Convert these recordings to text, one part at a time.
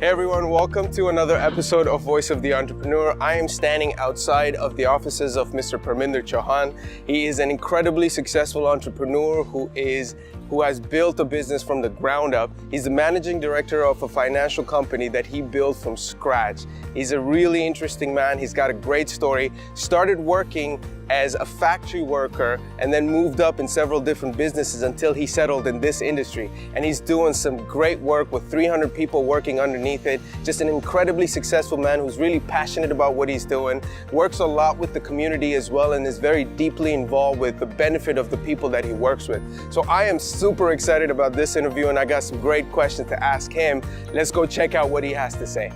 Hey everyone, welcome to another episode of Voice of the Entrepreneur. I am standing outside of the offices of Mr. Perminder Chohan. He is an incredibly successful entrepreneur who has built a business from the ground up. He's the managing director of a financial company that he built from scratch. He's a really interesting man. He's got a great story. Started working as a factory worker and then moved up in several different businesses until he settled in this industry. And he's doing some great work with 300 people working underneath it. Just an incredibly successful man who's really passionate about what he's doing, works a lot with the community as well, and is very deeply involved with the benefit of the people that he works with. So I am super excited about this interview, and I got some great questions to ask him. Let's go check out what he has to say.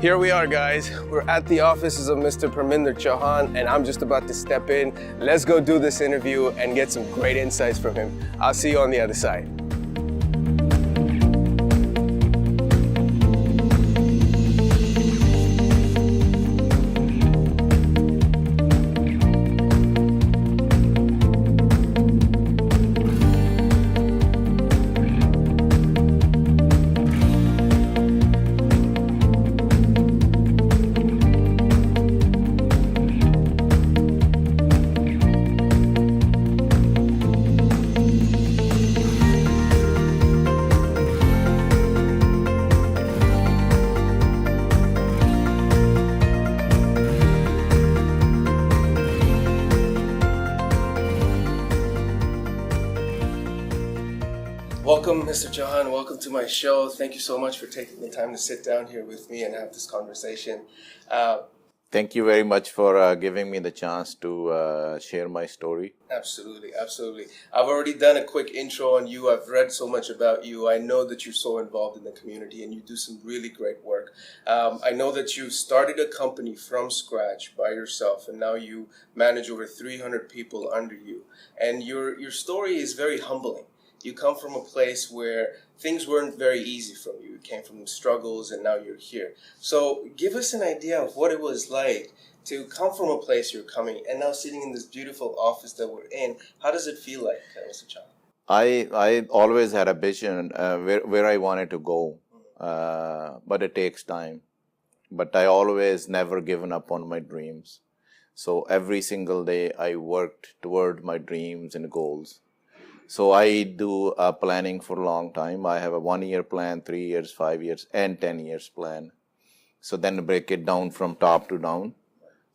Here we are, guys. We're at the offices of Mr. Perminder Chohan, and I'm just about to step in. Let's go do this interview and get some great insights from him. I'll see you on the other side. Welcome, Mr. Chohan. Welcome to my show. Thank you so much for taking the time to sit down here with me and have this conversation. Thank you very much for giving me the chance to share my story. Absolutely, absolutely. I've already done a quick intro on you. I've read so much about you. I know that you're so involved in the community and you do some really great work. I know that you started a company from scratch by yourself, and now you manage over 300 people under you. And your story is very humbling. You come from a place where things weren't very easy from you. You came from struggles and now you're here. So give us an idea of what it was like to come from a place you're coming and now sitting in this beautiful office that we're in. How does it feel like, Mr. Chohan? I always had a vision where I wanted to go, but it takes time. But I always never given up on my dreams. So every single day I worked toward my dreams and goals. So I do planning for a long time. I have a 1-year plan, 3 years, 5 years, and 10 years plan. So then I break it down from top to down.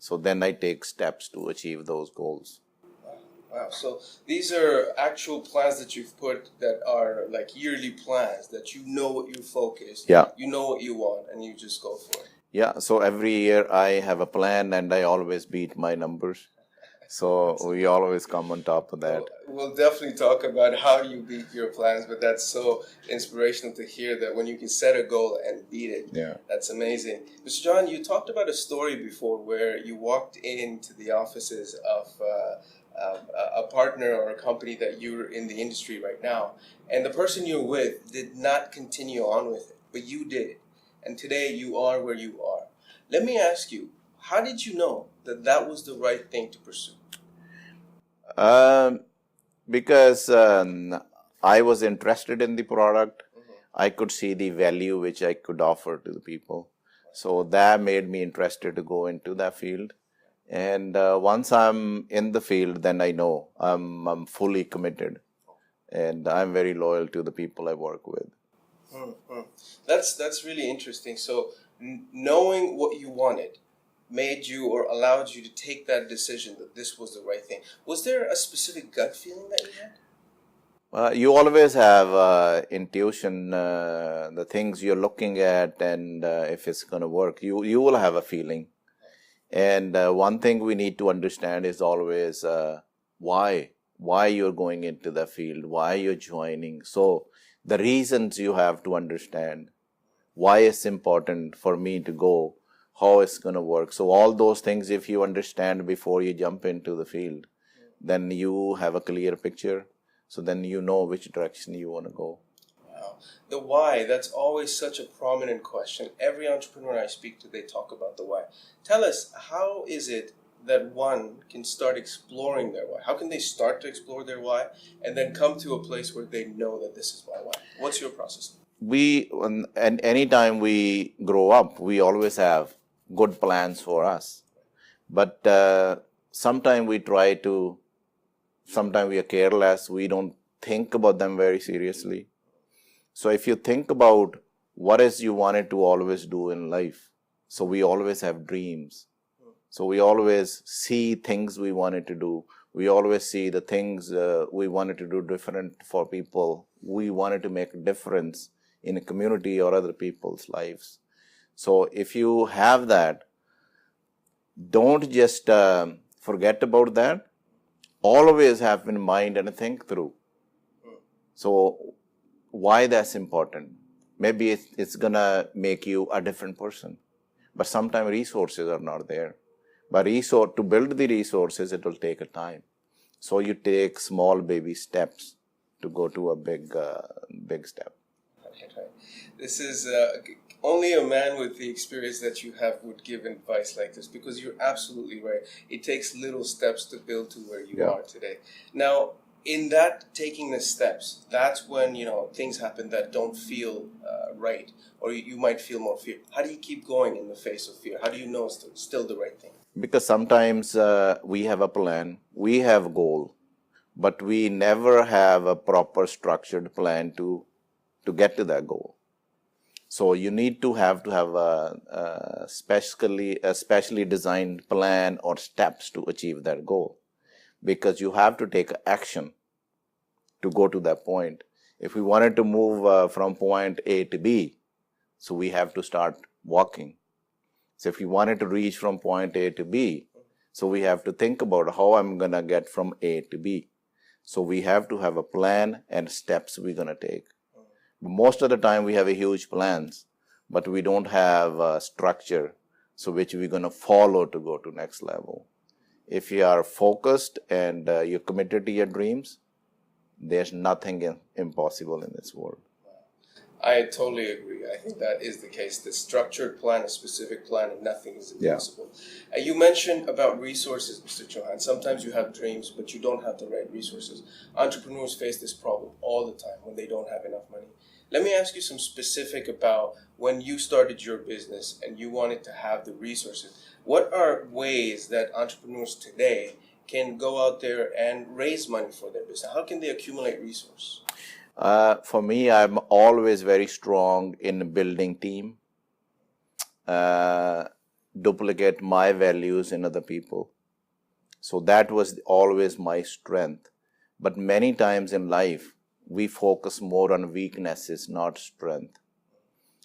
So then I take steps to achieve those goals. Wow. So these are actual plans that you've put that are like yearly plans that you know what you focus. Yeah. You know what you want and you just go for it. Yeah. So every year I have a plan and I always beat my numbers. So we always come on top of that. We'll definitely talk about how you beat your plans, but that's so inspirational to hear that when you can set a goal and beat it. Yeah. That's amazing. Mr. John, you talked about a story before where you walked into the offices of a partner or a company that you're in the industry right now, and the person you're with did not continue on with it, but you did. And today you are where you are. Let me ask you, how did you know that that was the right thing to pursue? Because I was interested in the product. I could see the value which I could offer to the people. So that made me interested to go into that field. And once I'm in the field, then I know I'm fully committed. And I'm very loyal to the people I work with. That's really interesting. So knowing what you wanted made you or allowed you to take that decision that this was the right thing. Was there a specific gut feeling that you had? You always have intuition, the things you're looking at, and if it's going to work, you will have a feeling. And one thing we need to understand is always why you're going into the field, why you're joining. So the reasons you have to understand, why it's important for me to go, how it's going to work. So all those things, if you understand before you jump into the field, then you have a clear picture. So then you know which direction you want to go. Wow. The why, that's always such a prominent question. Every entrepreneur I speak to, they talk about the why. Tell us, how is it that one can start exploring their why? How can they start to explore their why and then come to a place where they know that this is my why? What's your process? And anytime we grow up, we always have good plans for us. But sometimes we are careless, we don't think about them very seriously. So if you think about what is you wanted to always do in life, so we always have dreams. So we always see things we wanted to do. We always see the things we wanted to do different for people. We wanted to make a difference in a community or other people's lives. So if you have that, don't just forget about that. Always have in mind and think through. So why that's important? Maybe it's gonna make you a different person. But sometimes resources are not there. But to build the resources, it will take a time. So you take small baby steps to go to a big step. Right. This is only a man with the experience that you have would give advice like this, because you're absolutely right. It takes little steps to build to where you are today. Now, in that taking the steps, that's when things happen that don't feel right, or you might feel more fear. How do you keep going in the face of fear? How do you know it's still the right thing? Because sometimes we have a plan, we have a goal, but we never have a proper structured plan to get to that goal. So you need to have a specially designed plan or steps to achieve that goal, because you have to take action to go to that point. If we wanted to move from point A to B, so we have to start walking. So if we wanted to reach from point A to B, so we have to think about how I'm going to get from A to B. So we have to have a plan and steps we're going to take. Most of the time we have a huge plans, but we don't have a structure so which we're going to follow to go to next level. If you are focused and you're committed to your dreams, there's nothing impossible in this world. I totally agree. I think that is the case. The structured plan, a specific plan, and nothing is impossible. Yeah. You mentioned about resources, Mr. Chohan. Sometimes you have dreams, but you don't have the right resources. Entrepreneurs face this problem all the time when they don't have enough money. Let me ask you some specific about when you started your business and you wanted to have the resources. What are ways that entrepreneurs today can go out there and raise money for their business? How can they accumulate resources? For me, I'm always very strong in building team, duplicate my values in other people. So that was always my strength. But many times in life, we focus more on weaknesses, not strength.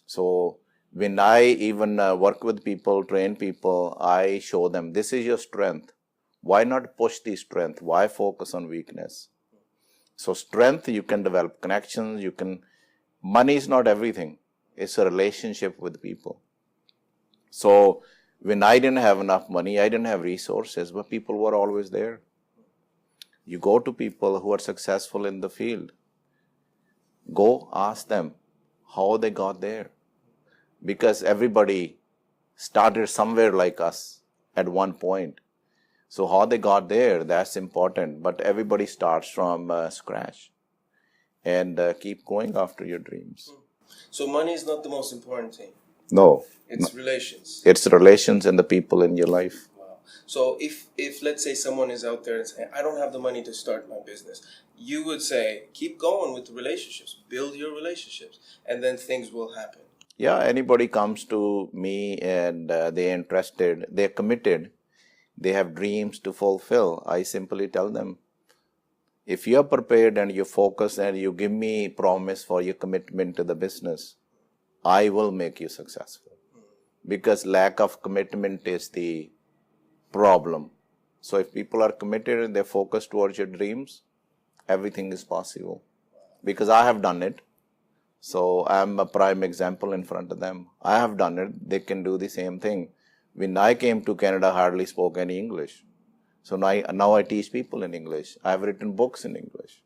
So when I even work with people, train people, I show them, this is your strength. Why not push the strength? Why focus on weakness? So strength, you can develop connections, money is not everything. It's a relationship with people. So when I didn't have enough money, I didn't have resources, but people were always there. You go to people who are successful in the field. Go ask them how they got there. Because everybody started somewhere like us at one point. So how they got there, that's important. But everybody starts from scratch. And keep going after your dreams. So money is not the most important thing? No. It's relations? It's relations and the people in your life. Wow. So if let's say someone is out there and saying, I don't have the money to start my business, you would say, keep going with the relationships. Build your relationships. And then things will happen. Yeah, anybody comes to me and they're interested, they're committed, they have dreams to fulfill. I simply tell them, if you're prepared and you're focused and you give me promise for your commitment to the business, I will make you successful. Because lack of commitment is the problem. So if people are committed and they're focused towards your dreams, everything is possible. Because I have done it. So I'm a prime example in front of them. I have done it. They can do the same thing. When I came to Canada, I hardly spoke any English. So now I teach people in English. I have written books in English.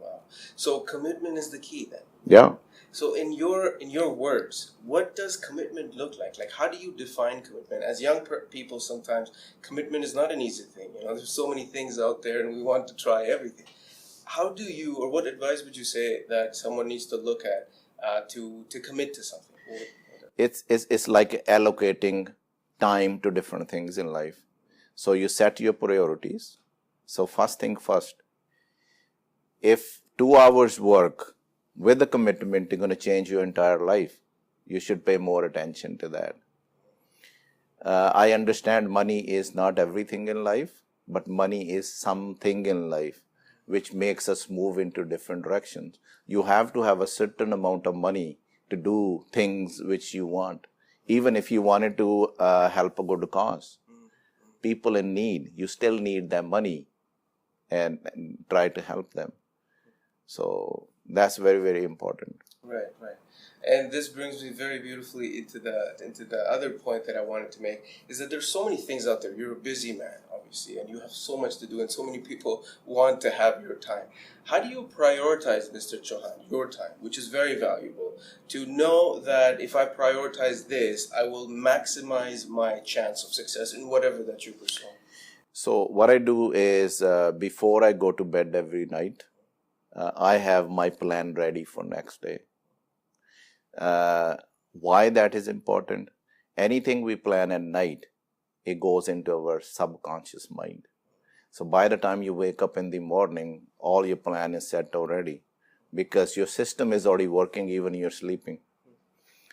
Wow. So commitment is the key then? Yeah. So in your words, what does commitment look like? Like, how do you define commitment? As young people, sometimes commitment is not an easy thing. You know, there's so many things out there, and we want to try everything. How do you, or what advice would you say that someone needs to look at to commit to something? It's like allocating time to different things in life. So you set your priorities. So first thing first, if 2 hours work with the commitment is going to change your entire life, you should pay more attention to that. I understand money is not everything in life, but money is something in life which makes us move into different directions. You have to have a certain amount of money to do things which you want. Even if you wanted to help a good cause, people in need, you still need their money and try to help them. So that's very, very important. Right, right. And this brings me very beautifully into the other point that I wanted to make, is that there's so many things out there. You're a busy man, obviously, and you have so much to do, and so many people want to have your time. How do you prioritize, Mr. Chohan, your time, which is very valuable, to know that if I prioritize this, I will maximize my chance of success in whatever that you pursue? So what I do is before I go to bed every night, I have my plan ready for next day. Why that is important? Anything we plan at night, it goes into our subconscious mind. So by the time you wake up in the morning, all your plan is set already because your system is already working even you're sleeping.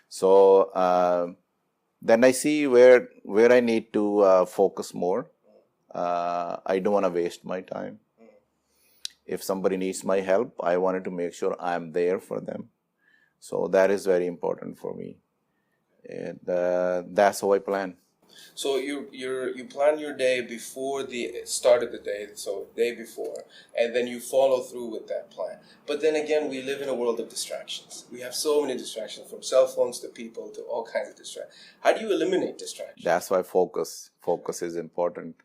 So then I see where I need to focus more. I don't want to waste my time. If somebody needs my help, I wanted to make sure I'm there for them. So that is very important for me. And that's how I plan. So you plan your day before the start of the day, so day before, and then you follow through with that plan. But then again, we live in a world of distractions. We have so many distractions, from cell phones to people to all kinds of distractions. How do you eliminate distractions? That's why focus is important.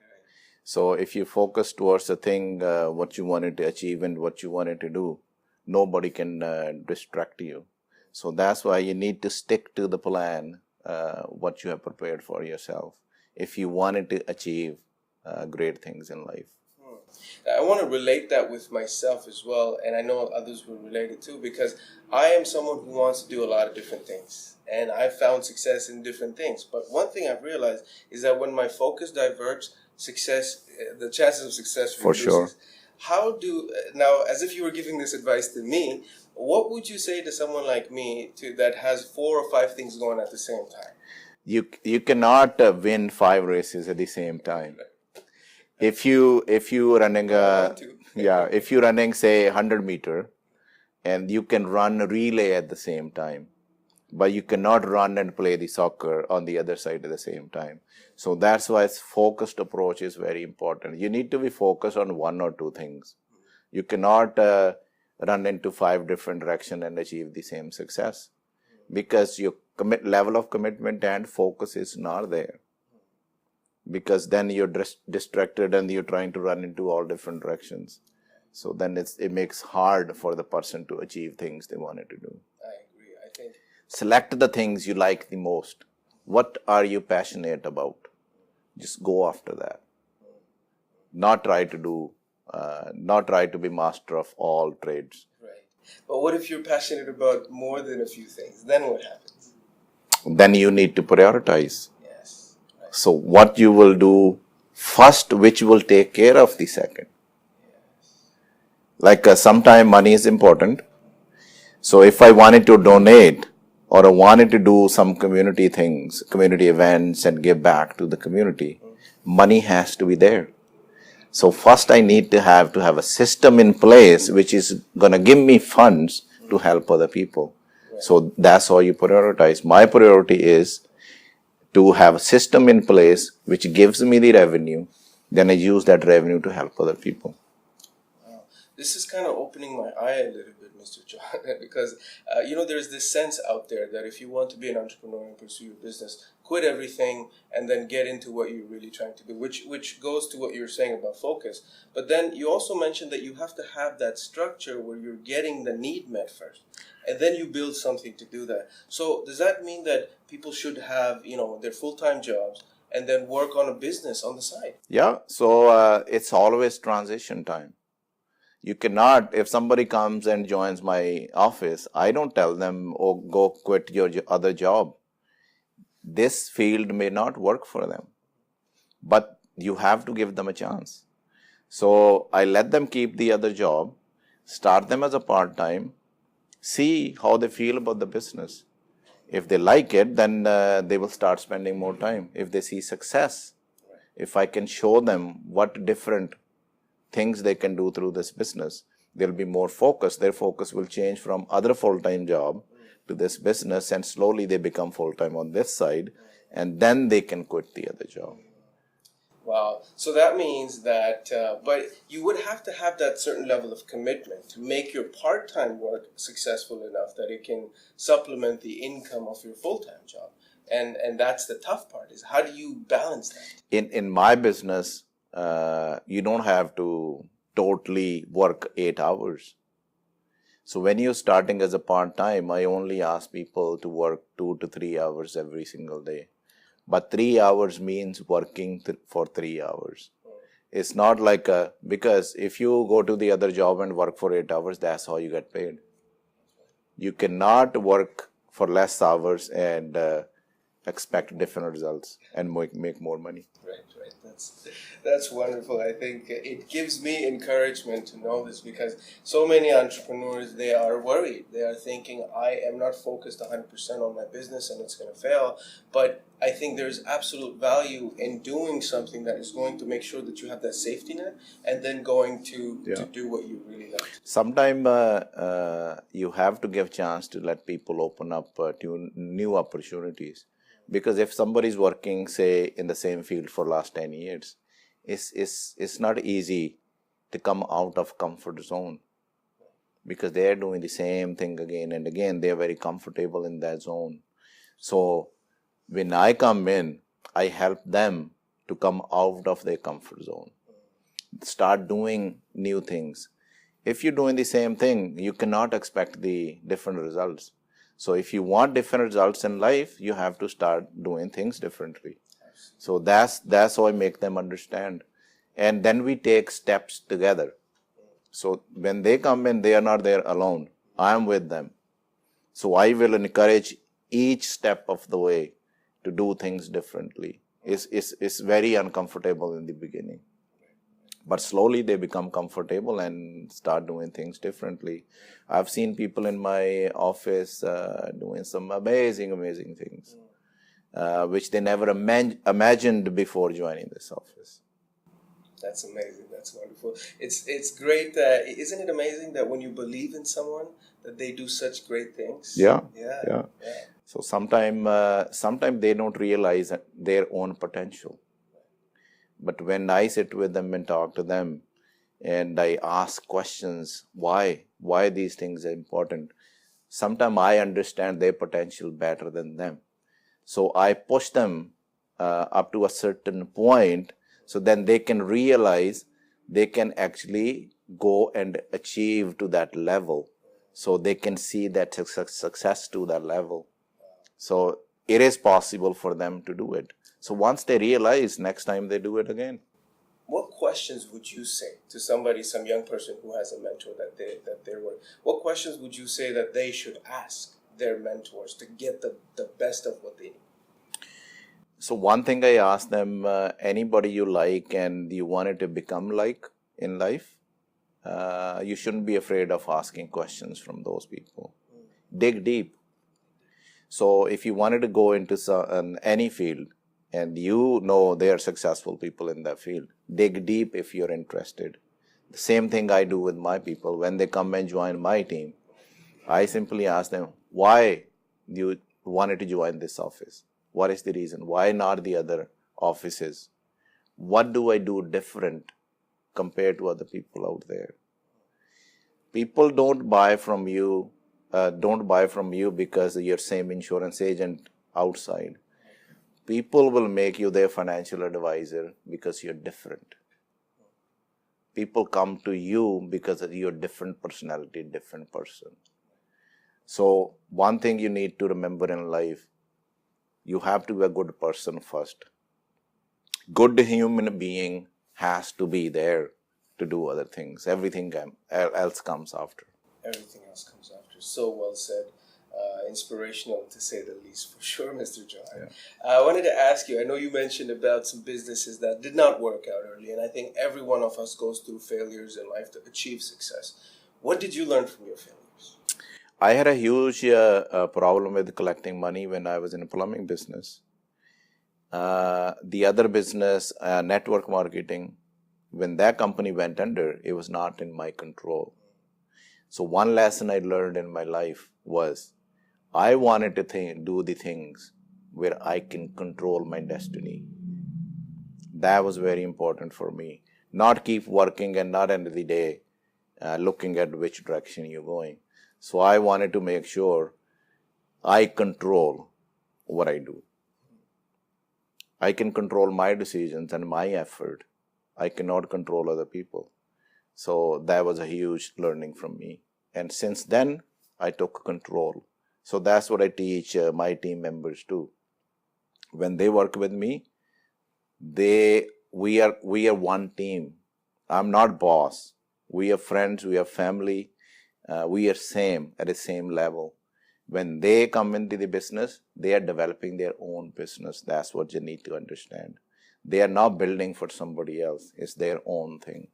So if you focus towards a thing, what you wanted to achieve and what you wanted to do, nobody can distract you. So that's why you need to stick to the plan, what you have prepared for yourself, if you wanted to achieve great things in life. I want to relate that with myself as well, and I know others will relate it too, because I am someone who wants to do a lot of different things, and I've found success in different things. But one thing I've realized is that when my focus diverts, the chances of success reduces. For sure. How now, as if you were giving this advice to me, what would you say to someone like me that has 4 or 5 things going at the same time? You cannot win 5 races at the same time. If you running if you're running say 100 meter, and you can run a relay at the same time, but you cannot run and play the soccer on the other side at the same time. So that's why focused approach is very important. You need to be focused on 1 or 2 things. You cannot run into 5 different directions and achieve the same success, because your level of commitment and focus is not there. Because then you're distracted and you're trying to run into all different directions. So then it makes hard for the person to achieve things they wanted to do. I agree. I think select the things you like the most. What are you passionate about? Just go after that. Not try to be master of all trades. Right. But what if you're passionate about more than a few things? Then what happens? Then you need to prioritize. Yes. Right. So what you will do first, which will take care of the second. Yes. Like sometimes money is important. So if I wanted to donate or I wanted to do some community things, community events and give back to the community, money has to be there. So first I need to have a system in place which is going to give me funds to help other people. Right. So that's how you prioritize. My priority is to have a system in place which gives me the revenue. Then I use that revenue to help other people. Wow. This is kind of opening my eye a little bit, Mr. Chohan, because there's this sense out there that if you want to be an entrepreneur and pursue your business, quit everything and then get into what you're really trying to do, which goes to what you were saying about focus. But then you also mentioned that you have to have that structure where you're getting the need met first, and then you build something to do that. So does that mean that people should have their full-time jobs and then work on a business on the side? Yeah, so it's always transition time. You cannot, if somebody comes and joins my office, I don't tell them, oh, go quit your other job. This field may not work for them, but you have to give them a chance. So I let them keep the other job, start them as a part-time, see how they feel about the business. If they like it, then they will start spending more time. If they see success, if I can show them what different things they can do through this business, they'll be more focused. Their focus will change from other full-time job to this business, and slowly they become full-time on this side, and then they can quit the other job. Wow. So that means that, but you would have to have that certain level of commitment to make your part-time work successful enough that it can supplement the income of your full-time job. And that's the tough part, is how do you balance that? In my business, you don't have to totally work 8 hours. So when you're starting as a part-time, I only ask people to work 2 to 3 hours every single day. But 3 hours means working for 3 hours. It's not like because if you go to the other job and work for 8 hours, that's how you get paid. You cannot work for less hours and expect different results and make more money. Right. That's wonderful. I think it gives me encouragement to know this, because so many entrepreneurs, they are worried. They are thinking, I am not focused 100% on my business and it's going to fail. But I think there's absolute value in doing something that is going to make sure that you have that safety net, and then going to do what you really like. Sometimes you have to give chance to let people open up to new opportunities. Because if somebody is working, say, in the same field for last 10 years, it's not easy to come out of comfort zone, because they are doing the same thing again and again. They are very comfortable in that zone. So when I come in, I help them to come out of their comfort zone, start doing new things. If you're doing the same thing, you cannot expect the different results. So if you want different results in life, you have to start doing things differently. So that's how I make them understand. And then we take steps together. So when they come in, they are not there alone. I am with them. So I will encourage each step of the way to do things differently. It's very uncomfortable in the beginning. But slowly they become comfortable and start doing things differently. I've seen people in my office doing some amazing things, which they never imagined before joining this office. That's amazing. That's wonderful. It's great. Isn't it amazing that when you believe in someone, that they do such great things? Yeah. Yeah. So sometimes they don't realize their own potential. But when I sit with them and talk to them, and I ask questions, why these things are important, sometimes I understand their potential better than them. So I push them up to a certain point, so then they can realize they can actually go and achieve to that level. So they can see that success to that level. So it is possible for them to do it. So once they realize, next time they do it again. What questions would you say to somebody, some young person who has a mentor that they're with? What questions would you say that they should ask their mentors to get the best of what they need? So one thing I ask them, anybody you like and you wanted to become like in life, you shouldn't be afraid of asking questions from those people. Dig deep. So if you wanted to go into any field, and you know they are successful people in that field, dig deep if you're interested. The same thing I do with my people. When they come and join my team, I simply ask them, why you wanted to join this office? What is the reason? Why not the other offices? What do I do different compared to other people out there? People don't buy from you, because you're same insurance agent outside. People will make you their financial advisor because you're different. People come to you because of your different personality, different person. So one thing you need to remember in life, you have to be a good person first. Good human being has to be there to do other things. Everything else comes after. Everything else comes after. So well said. Inspirational to say the least, for sure, Mr. Chohan. Yeah. I wanted to ask you, I know you mentioned about some businesses that did not work out early, and I think every one of us goes through failures in life to achieve success. What did you learn from your failures? I had a huge problem with collecting money when I was in a plumbing business. The other business, network marketing, when that company went under, it was not in my control. So one lesson I learned in my life was I wanted to do the things where I can control my destiny. That was very important for me. Not keep working and not end of the day looking at which direction you're going. So I wanted to make sure I control what I do. I can control my decisions and my effort. I cannot control other people. So that was a huge learning from me. And since then, I took control. So that's what I teach my team members too. When they work with me, we are one team. I'm not boss. We are friends. We are family. We are same at the same level. When they come into the business, they are developing their own business. That's what you need to understand. They are not building for somebody else. It's their own thing.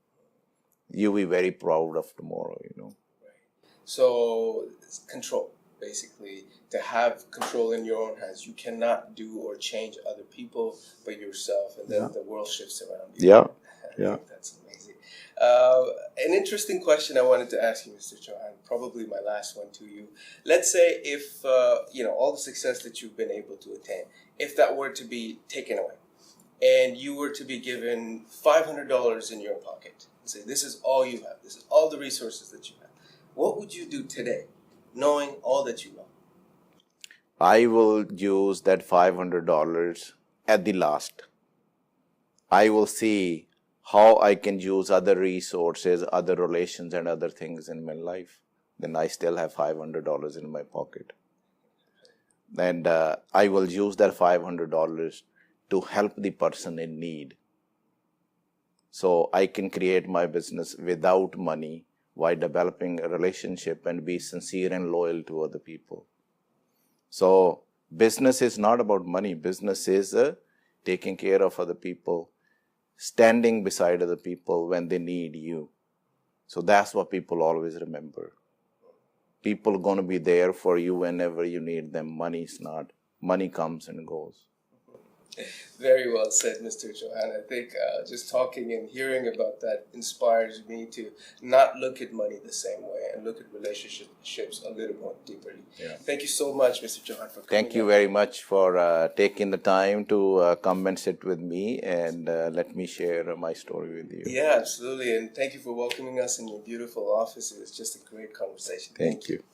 You'll be very proud of tomorrow, Right. So it's control, basically, to have control in your own hands. You cannot do or change other people but yourself, and then the world shifts around you. Yeah. I think that's amazing. An interesting question I wanted to ask you, Mr. Chohan, probably my last one to you. Let's say if, all the success that you've been able to attain, if that were to be taken away and you were to be given $500 in your pocket and say, this is all you have, this is all the resources that you have, what would you do today, knowing all that you know? I will use that $500 at the last. I will see how I can use other resources, other relations, and other things in my life. Then I still have $500 in my pocket. And I will use that $500 to help the person in need. So I can create my business without money while developing a relationship and be sincere and loyal to other people. So business is not about money. Business is taking care of other people, standing beside other people when they need you. So that's what people always remember. People are going to be there for you whenever you need them. Money is not. Money comes and goes. Very well said, Mr. Chohan. I think just talking and hearing about that inspires me to not look at money the same way and look at relationships a little more deeply. Yeah. Thank you so much, Mr. Chohan, for coming. Thank you very much for taking the time to come and sit with me and let me share my story with you. Yeah, absolutely. And thank you for welcoming us in your beautiful office. It was just a great conversation. Thank you.